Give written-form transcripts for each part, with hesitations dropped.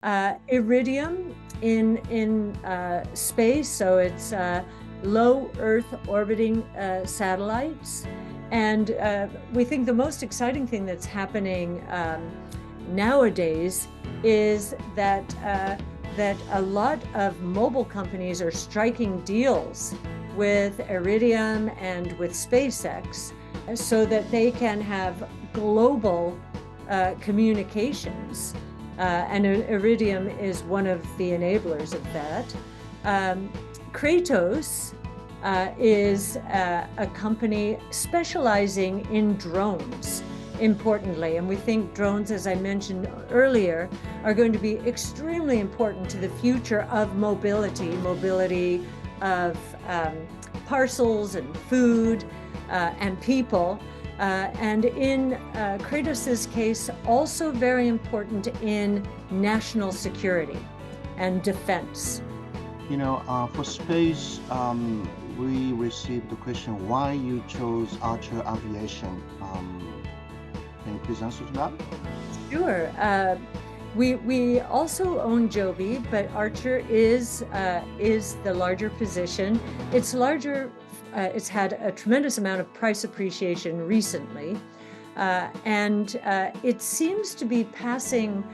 Iridium in space, so it's low Earth orbiting satellites. And we think the most exciting thing that's happening nowadays is that a lot of mobile companies are striking deals with Iridium and with SpaceX so that they can have global communications. And Iridium is one of the enablers of that. Kratos is a company specializing in drones, importantly. And we think drones, as I mentioned earlier, are going to be extremely important to the future of mobility of parcels and food and people. And in Kratos's case, also very important in national security and defense. You know, for space, we received the question why you chose Archer Aviation. Can you please answer to that? Sure. We also own Joby, but Archer is the larger position. It's larger. It's had a tremendous amount of price appreciation recently, and it seems to be passing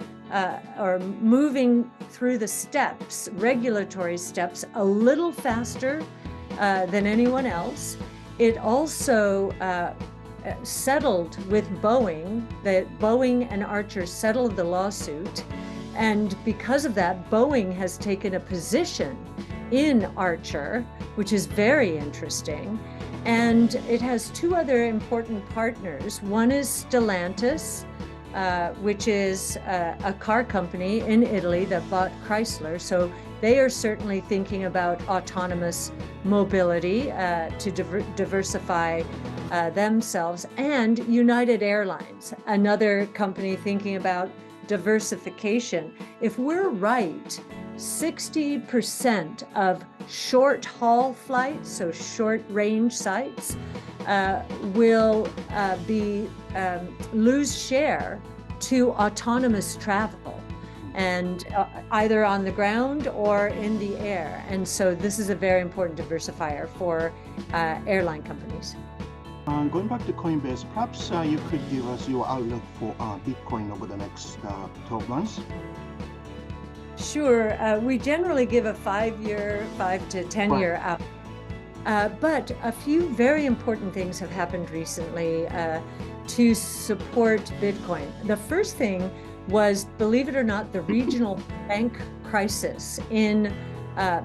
or moving through the steps, regulatory steps, a little faster than anyone else. It also settled with Boeing, that Boeing and Archer settled the lawsuit, and because of that, Boeing has taken a position in Archer, which is very interesting. And it has two other important partners. One is Stellantis, which is a car company in Italy that bought Chrysler. So they are certainly thinking about autonomous mobility to diversify themselves. And United Airlines, another company thinking about diversification. If we're right, 60% of short haul flights, so short range sites, will lose share to autonomous travel, and either on the ground or in the air. And so this is a very important diversifier for airline companies. Going back to Coinbase, perhaps you could give us your outlook for Bitcoin over the next 12 months. Sure. We generally give a 5 to 10 year out. But a few very important things have happened recently to support Bitcoin. The first thing was, believe it or not, the regional bank crisis in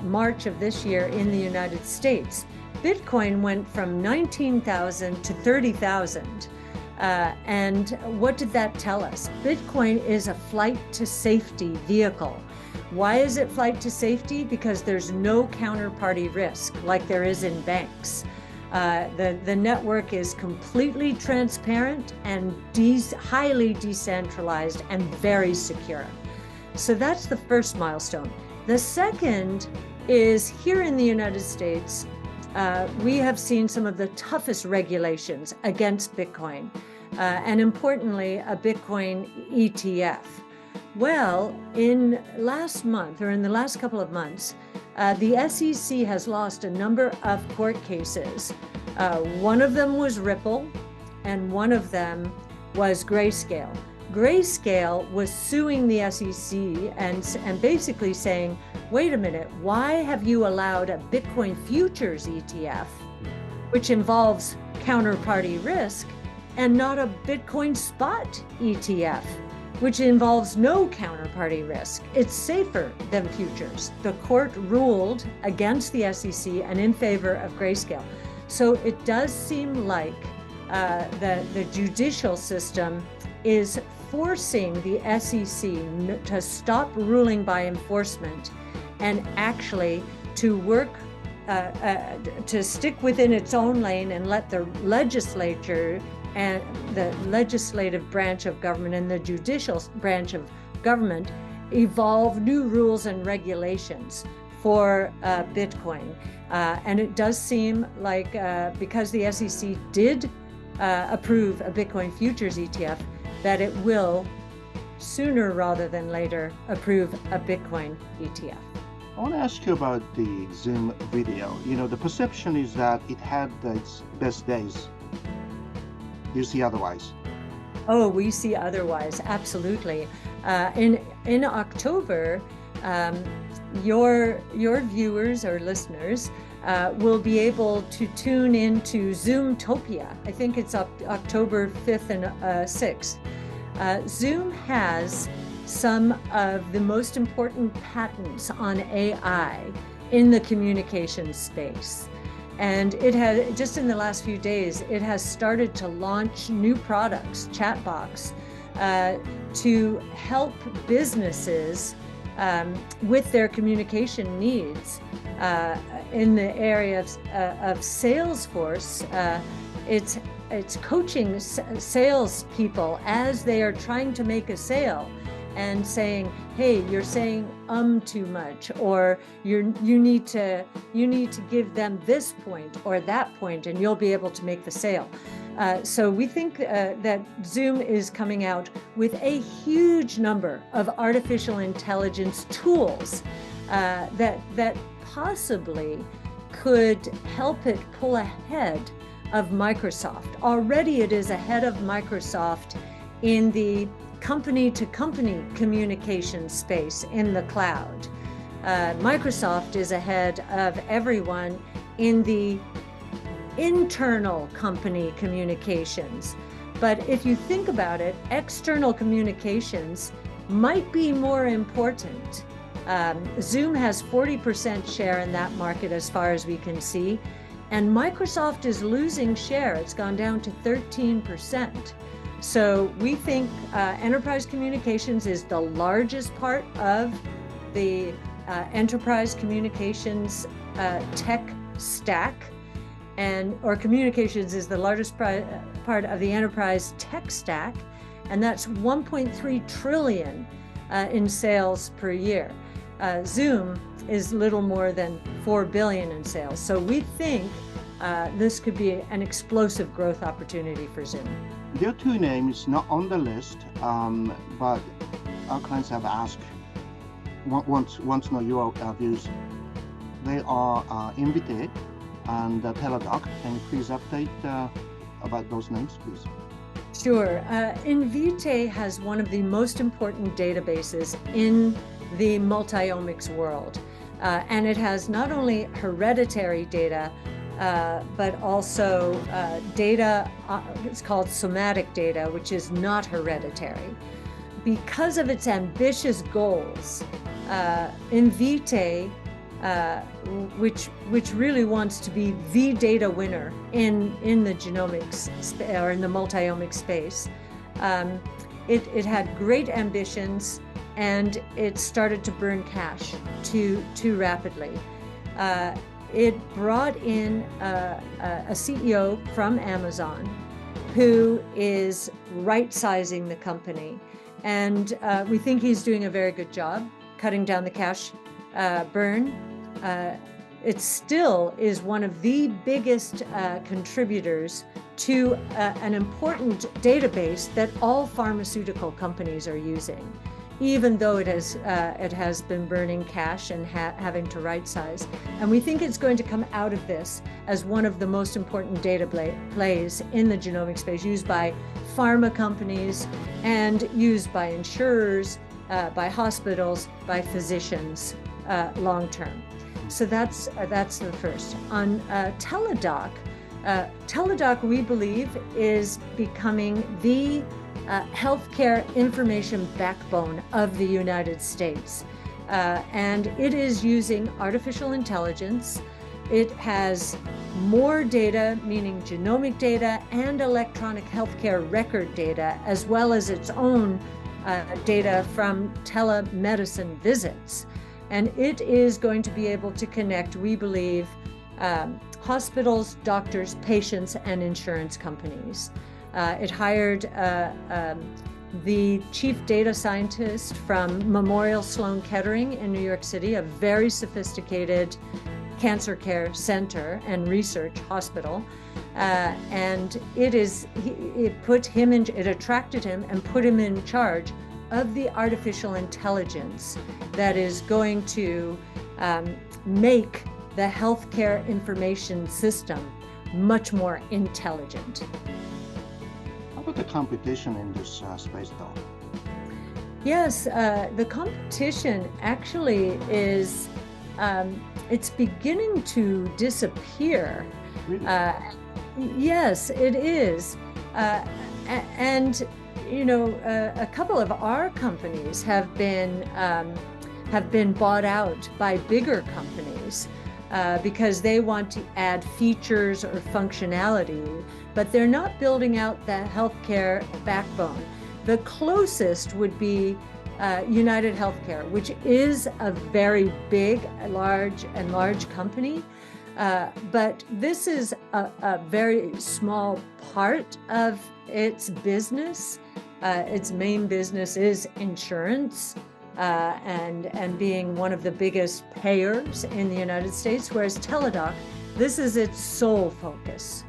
March of this year in the United States. Bitcoin went from 19,000 to 30,000. And what did that tell us? Bitcoin is a flight to safety vehicle. Why is it flight to safety? Because there's no counterparty risk like there is in banks. The network is completely transparent and highly decentralized and very secure. So that's the first milestone. The second is, here in the United States, we have seen some of the toughest regulations against Bitcoin, and importantly, a Bitcoin ETF. Well, in the last couple of months, the SEC has lost a number of court cases. One of them was Ripple, and one of them was Grayscale. Grayscale was suing the SEC and basically saying, wait a minute, why have you allowed a Bitcoin futures ETF, which involves counterparty risk, and not a Bitcoin spot ETF, which involves no counterparty risk? It's safer than futures. The court ruled against the SEC and in favor of Grayscale. So it does seem like the judicial system is forcing the SEC to stop ruling by enforcement and actually to work to stick within its own lane and let the legislature and the legislative branch of government and the judicial branch of government evolve new rules and regulations for Bitcoin. And it does seem like because the SEC did approve a Bitcoin futures ETF, that it will sooner rather than later approve a Bitcoin ETF. I want to ask you about the Zoom video. The perception is that it had its best days. Do you see otherwise? Oh, we see otherwise, absolutely. In October, your viewers or listeners will be able to tune into Zoomtopia. I think it's October 5th and 6th. Zoom has some of the most important patents on AI in the communications space. And it has, just in the last few days, it has started to launch new products, chatbots, to help businesses with their communication needs. In the area of Salesforce, it's coaching salespeople as they are trying to make a sale and saying, hey, you're saying too much, or you need to give them this point or that point, and you'll be able to make the sale. So we think that Zoom is coming out with a huge number of artificial intelligence tools that possibly could help it pull ahead of Microsoft. Already it is ahead of Microsoft in the company-to-company communication space in the cloud. Microsoft is ahead of everyone in the internal company communications. But if you think about it, external communications might be more important. Zoom has 40% share in that market as far as we can see, and Microsoft is losing share. It's gone down to 13%. So we think enterprise communications is the largest part of the enterprise communications tech stack, or communications is the largest part of the enterprise tech stack, and that's 1.3 trillion in sales per year. Zoom is little more than 4 billion in sales. So we think this could be an explosive growth opportunity for Zoom. There are two names not on the list, but our clients have asked, want to know your views. They are NVTA and TDOC. Can you please update about those names, please? Sure. NVTA has one of the most important databases in the multiomics world. And it has not only hereditary data, but also data, it's called somatic data, which is not hereditary. Because of its ambitious goals, NVTA, which really wants to be the data winner in the genomics or in the multiomics space, it had great ambitions, and it started to burn cash too rapidly. It brought in a CEO from Amazon who is right-sizing the company, and we think he's doing a very good job cutting down the cash burn. It still is one of the biggest contributors to an important database that all pharmaceutical companies are using, even though it has been burning cash and having to right size. And we think it's going to come out of this as one of the most important data plays in the genomic space, used by pharma companies and used by insurers, by hospitals, by physicians long term. So that's the first. On TDOC, TDOC, we believe, is becoming the healthcare information backbone of the United States. And it is using artificial intelligence. It has more data, meaning genomic data and electronic healthcare record data, as well as its own data from telemedicine visits. And it is going to be able to connect, we believe, hospitals, doctors, patients, and insurance companies. It hired the chief data scientist from Memorial Sloan Kettering in New York City, a very sophisticated cancer care center and research hospital. And it attracted him and put him in charge of the artificial intelligence that is going to make the healthcare information system much more intelligent. How about the competition in this space, though? Yes, the competition actually is, it's beginning to disappear. Really? Yes, it is. And, you know, a couple of our companies have been bought out by bigger companies because they want to add features or functionality, but they're not building out the healthcare backbone. The closest would be United Healthcare, which is a very big, large company. But this is a very small part of its business. Its main business is insurance and being one of the biggest payers in the United States, whereas Teladoc, this is its sole focus.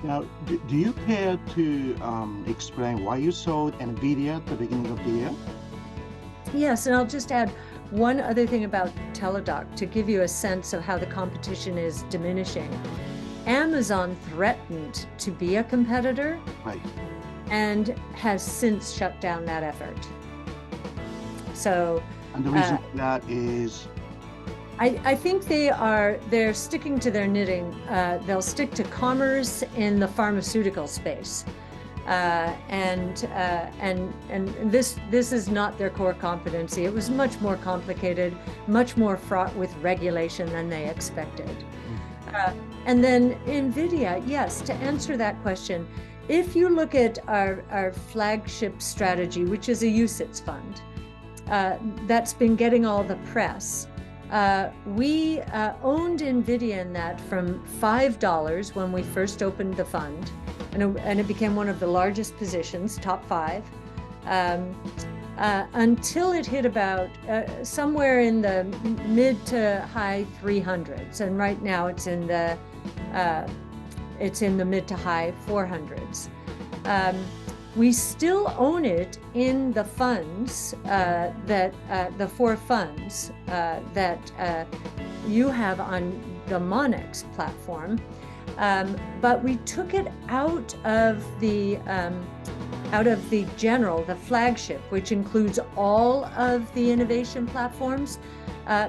Now, do you care to explain why you sold NVIDIA at the beginning of the year? Yes, and I'll just add one other thing about Teladoc to give you a sense of how the competition is diminishing. Amazon threatened to be a competitor, Right. and has since shut down that effort. So, And the reason for that is, I think they're sticking to their knitting. They'll stick to commerce in the pharmaceutical space. And this is not their core competency. It was much more complicated, much more fraught with regulation than they expected. And then NVIDIA, yes, to answer that question, if you look at our flagship strategy, which is a UCITS fund, that's been getting all the press, we owned NVIDIA in that from $5 when we first opened the fund, and it became one of the largest positions, top 5, until it hit about somewhere in the mid to high 300s, and right now it's in the mid to high 400s. We still own it in the funds the 4 funds that you have on the Monex platform, but we took it out of the general, the flagship, which includes all of the innovation platforms,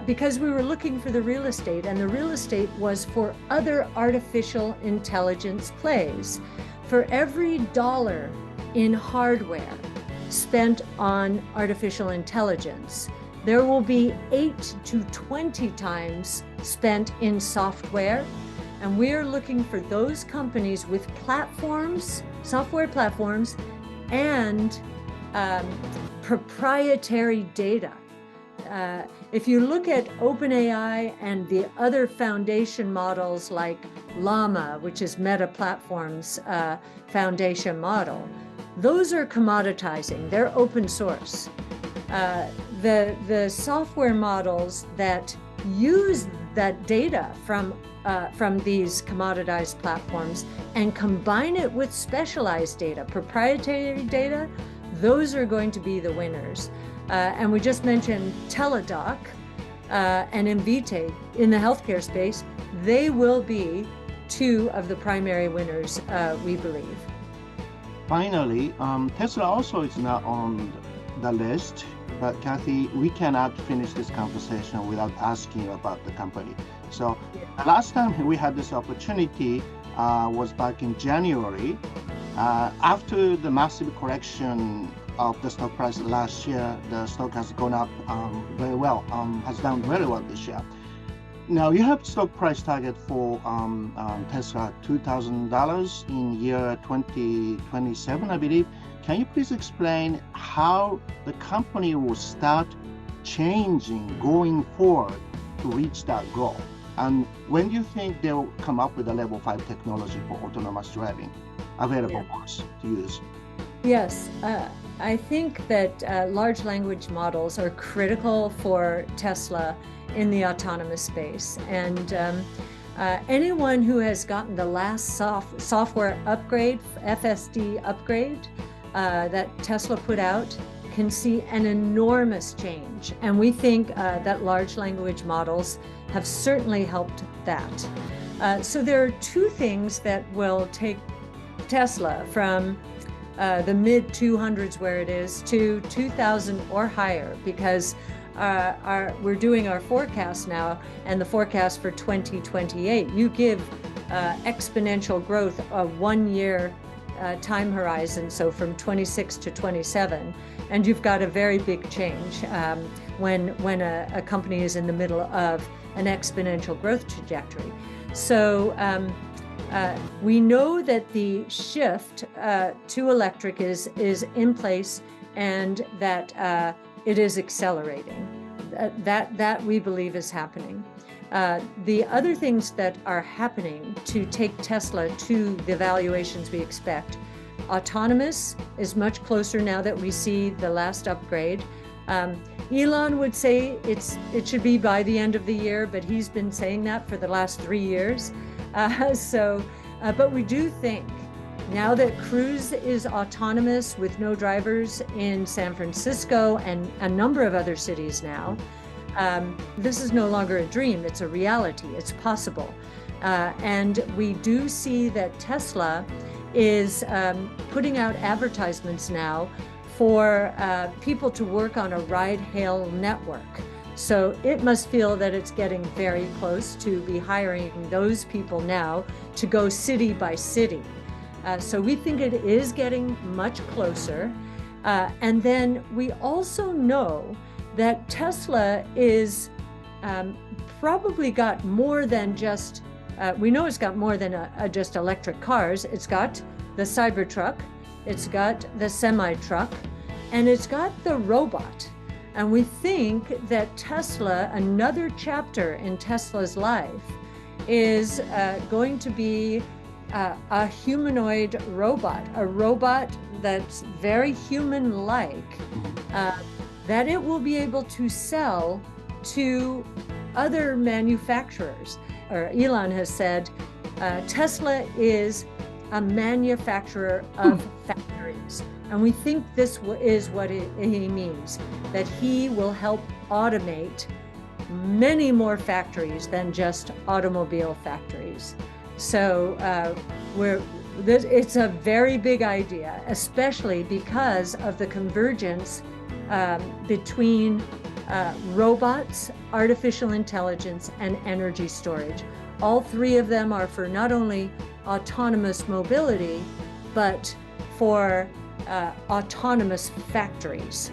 because we were looking for the real estate, and the real estate was for other artificial intelligence plays. For every dollar in hardware spent on artificial intelligence, there will be 8 to 20 times spent in software. And we're looking for those companies with platforms, software platforms, and proprietary data. If you look at OpenAI and the other foundation models like Llama, which is Meta Platforms' foundation model, those are commoditizing. They're open source. The software models that use that data from these commoditized platforms and combine it with specialized data, proprietary data, those are going to be the winners. And we just mentioned Teladoc and NVTA in the healthcare space. They will be 2 of the primary winners, we believe. finally, Tesla also is not on the list. But Kathy, we cannot finish this conversation without asking about the company. So the last time we had this opportunity was back in January. After the massive correction of the stock price last year, the stock has gone up very well, has done very well this year. Now you have stock price target for Tesla $2,000 in year 2027, I believe. Can you please explain how the company will start changing going forward to reach that goal? And when do you think they'll come up with a level 5 technology for autonomous driving available for us to use? Yes, I think that large language models are critical for Tesla in the autonomous space. And anyone who has gotten the last software upgrade, FSD upgrade, that Tesla put out, can see an enormous change. And we think that large language models have certainly helped that. So there are two things that will take Tesla from the mid 200s where it is to 2000 or higher, because we're doing our forecast now, and the forecast for 2028, you give exponential growth of 1 year time horizon, so from 26 to 27, and you've got a very big change when a company is in the middle of an exponential growth trajectory. So we know that the shift to electric is in place, and that it is accelerating. That we believe is happening. The other things that are happening to take Tesla to the valuations we expect, autonomous is much closer now that we see the last upgrade. Elon would say it should be by the end of the year, but he's been saying that for the last 3 years. But we do think now that Cruise is autonomous with no drivers in San Francisco and a number of other cities now, this is no longer a dream, it's a reality, it's possible. And we do see that Tesla is putting out advertisements now for people to work on a ride-hail network. So it must feel that it's getting very close to be hiring those people now to go city by city. So we think it is getting much closer. And then we also know that Tesla is probably got more than just, we know it's got more than just electric cars. It's got the Cybertruck, it's got the semi-truck, and it's got the robot. And we think that Tesla, another chapter in Tesla's life, is going to be a humanoid robot, a robot that's very human-like, that it will be able to sell to other manufacturers. Or Elon has said, Tesla is a manufacturer of factories. And we think this is what he means, that he will help automate many more factories than just automobile factories. So it's a very big idea, especially because of the convergence between robots, artificial intelligence, and energy storage. All three of them are for not only autonomous mobility, but for autonomous factories.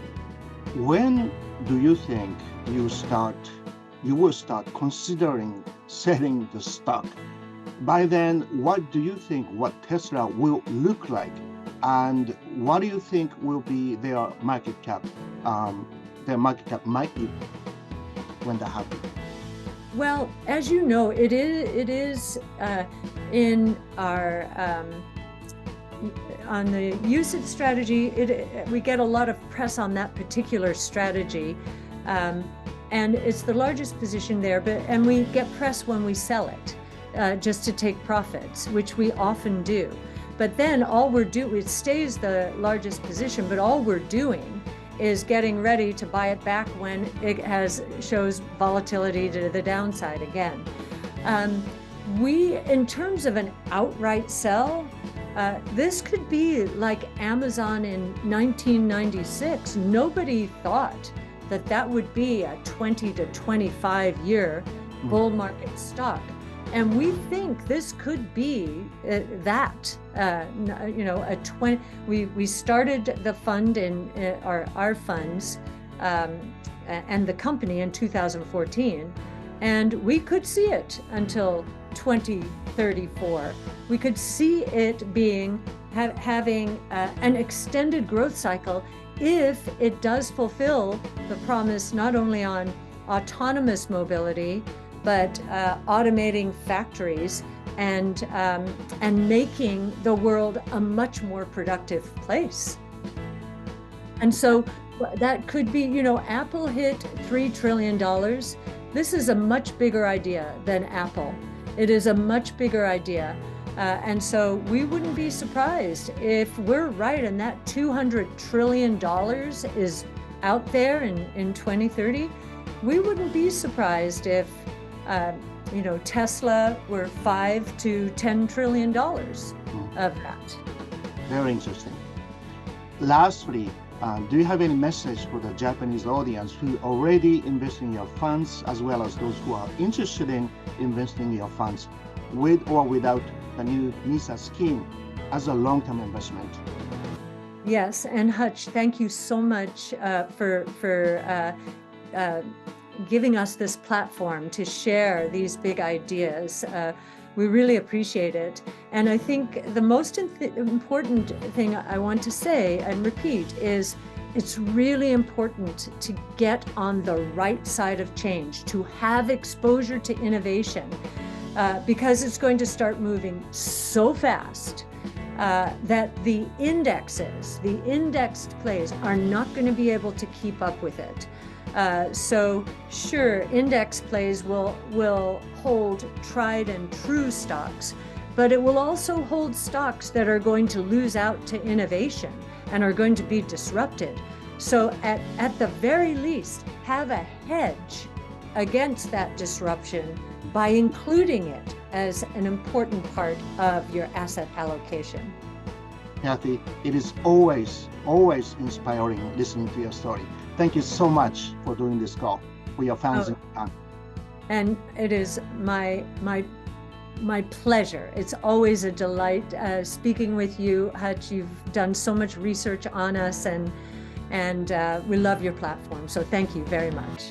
When do you think you will start considering selling the stock? By then, what do you think what Tesla will look like, and what do you think will be their market cap? Their market cap might be when that happens. Well, as you know, it is in our on the usage strategy. We get a lot of press on that particular strategy, and it's the largest position there. And we get press when we sell it, just to take profits, which we often do. But then it stays the largest position, but all we're doing is getting ready to buy it back when it shows volatility to the downside again. In terms of an outright sell, this could be like Amazon in 1996. Nobody thought that would be a 20 to 25 year bull market stock. And we think this could be that, a 20. We started the fund in our funds and the company in 2014, and we could see it until 2034. We could see it having an extended growth cycle if it does fulfill the promise not only on autonomous mobility, but automating factories and making the world a much more productive place. And so that could be, Apple hit $3 trillion. This is a much bigger idea than Apple. It is a much bigger idea. And so we wouldn't be surprised if we're right and that $200 trillion is out there in 2030. We wouldn't be surprised if Tesla were $5 to $10 trillion of that. Very interesting. Lastly, do you have any message for the Japanese audience who already invest in your funds, as well as those who are interested in investing in your funds with or without the new NISA scheme as a long-term investment? Yes, and Hutch, thank you so much for giving us this platform to share these big ideas. We really appreciate it. And I think the most important thing I want to say and repeat is it's really important to get on the right side of change, to have exposure to innovation, because it's going to start moving so fast that the indexed plays are not going to be able to keep up with it. So sure, index plays will hold tried and true stocks, but it will also hold stocks that are going to lose out to innovation and are going to be disrupted. So at the very least, have a hedge against that disruption by including it as an important part of your asset allocation. Kathy, it is always inspiring listening to your story. Thank you so much for doing this call, for your fans in Japan. And it is my pleasure. It's always a delight speaking with you, Hutch. You've done so much research on us, and we love your platform. So thank you very much.